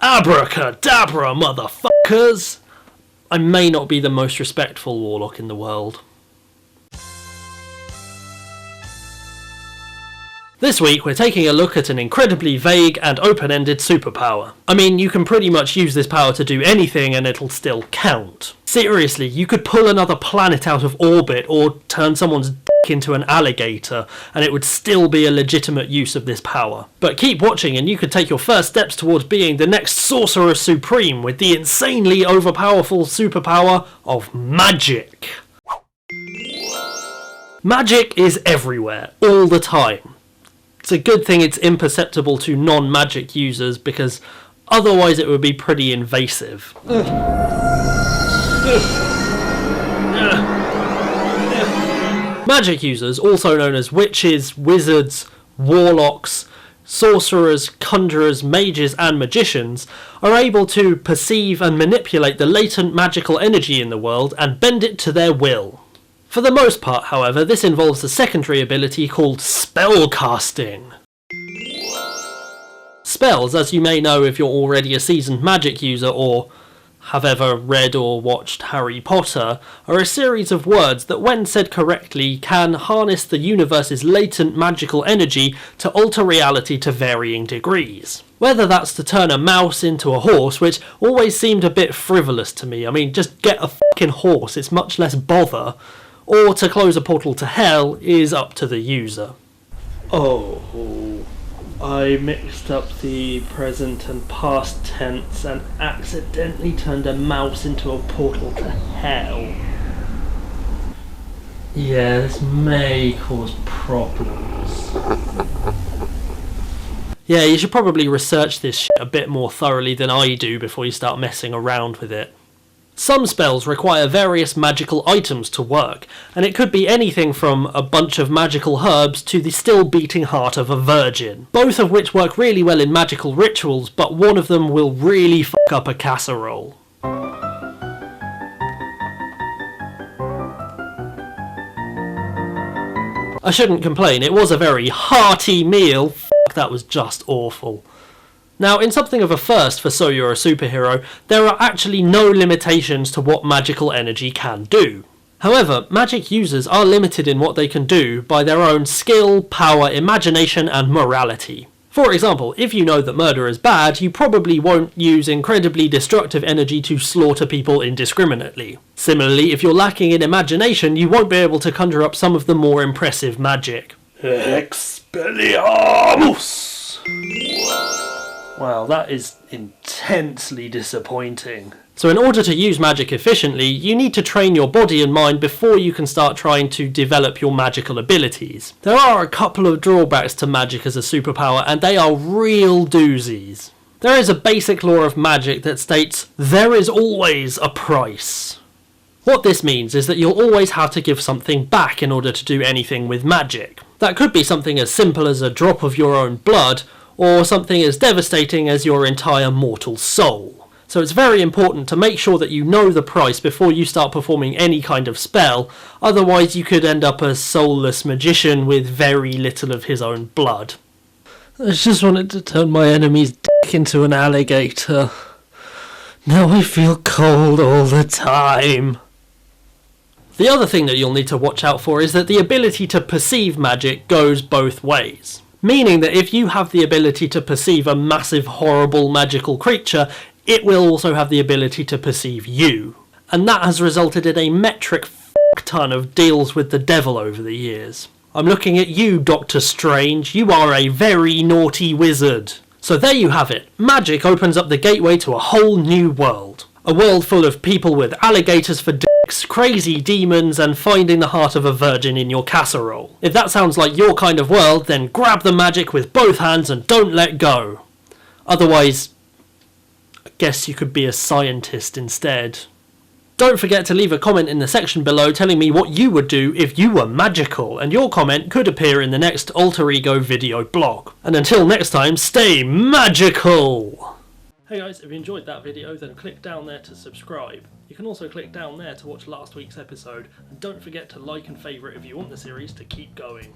Abracadabra, motherfuckers! I may not be the most respectful warlock in the world. This week we're taking a look at an incredibly vague and open-ended superpower. I mean, you can pretty much use this power to do anything and it'll still count. Seriously, you could pull another planet out of orbit or turn someone's dick into an alligator and it would still be a legitimate use of this power. But keep watching and you could take your first steps towards being the next Sorcerer Supreme with the insanely overpowerful superpower of magic. Magic is everywhere, all the time. It's a good thing it's imperceptible to non-magic users because otherwise it would be pretty invasive. Magic users, also known as witches, wizards, warlocks, sorcerers, conjurers, mages and magicians, are able to perceive and manipulate the latent magical energy in the world and bend it to their will. For the most part, however, this involves a secondary ability called Spellcasting. Spells, as you may know if you're already a seasoned magic user or have ever read or watched Harry Potter, are a series of words that when said correctly can harness the universe's latent magical energy to alter reality to varying degrees. Whether that's to turn a mouse into a horse, which always seemed a bit frivolous to me, I mean just get a fucking horse, it's much less bother, or to close a portal to hell is up to the user. Oh, I mixed up the present and past tense and accidentally turned a mouse into a portal to hell. Yeah, this may cause problems. Yeah, you should probably research this shit a bit more thoroughly than I do before you start messing around with it. Some spells require various magical items to work, and it could be anything from a bunch of magical herbs to the still beating heart of a virgin, both of which work really well in magical rituals, but one of them will really fuck up a casserole. I shouldn't complain, it was a very hearty meal. Fuck, that was just awful. Now, in something of a first for So You're a Superhero, there are actually no limitations to what magical energy can do. However, magic users are limited in what they can do by their own skill, power, imagination and morality. For example, if you know that murder is bad, you probably won't use incredibly destructive energy to slaughter people indiscriminately. Similarly, if you're lacking in imagination, you won't be able to conjure up some of the more impressive magic. Expelliarmus! Wow, that is intensely disappointing. So in order to use magic efficiently, you need to train your body and mind before you can start trying to develop your magical abilities. There are a couple of drawbacks to magic as a superpower, and they are real doozies. There is a basic law of magic that states, there is always a price. What this means is that you'll always have to give something back in order to do anything with magic. That could be something as simple as a drop of your own blood, or something as devastating as your entire mortal soul. So it's very important to make sure that you know the price before you start performing any kind of spell, otherwise you could end up a soulless magician with very little of his own blood. I just wanted to turn my enemy's dick into an alligator. Now I feel cold all the time. The other thing that you'll need to watch out for is that the ability to perceive magic goes both ways. Meaning that if you have the ability to perceive a massive, horrible, magical creature, it will also have the ability to perceive you. And that has resulted in a metric fuck-ton of deals with the devil over the years. I'm looking at you, Doctor Strange. You are a very naughty wizard. So there you have it. Magic opens up the gateway to a whole new world. A world full of people with alligators for dicks, crazy demons, and finding the heart of a virgin in your casserole. If that sounds like your kind of world, then grab the magic with both hands and don't let go. Otherwise, I guess you could be a scientist instead. Don't forget to leave a comment in the section below telling me what you would do if you were magical, and your comment could appear in the next Alter Ego video blog. And until next time, stay magical! Hey guys, if you enjoyed that video then click down there to subscribe. You can also click down there to watch last week's episode, and don't forget to like and favourite if you want the series to keep going.